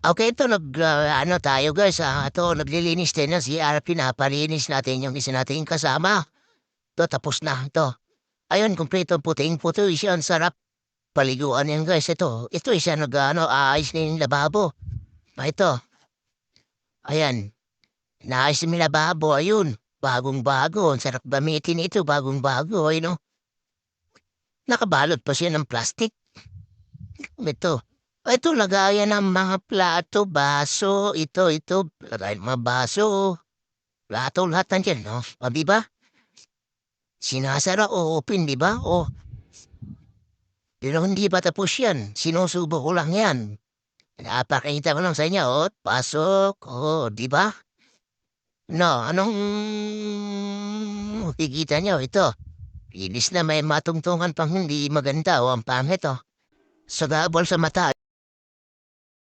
Okay, ito ano tayo guys, ito naglilinis din ng CR, pinapalinis natin yung isa nating kasama. Ito, tapos na ito. Ayun, kumpleto puting-puto siya, ang sarap paliguan yan guys. Ito siya aayos na yung lababo. Ito, ayan, naayos na yung lababo, ayun. Bagong-bago, ang sarap gamitin ito, bagong-bago, ayun, no? Nakabalot pa siya ng plastic. Ito lagayan ng mga plato, baso, ito, lagayan ng mga baso, plato, lahat nandiyan, no? O, di ba? Sinasara o open, di ba? Pero hindi pa tapos yan. Sinusubo ko lang yan. Napakita ko lang sa inyo, pasok, di ba? No, anong kikita nyo? Ito, inis na may matungtungan pang hindi maganda, ang pangit, Sagabol sa mata.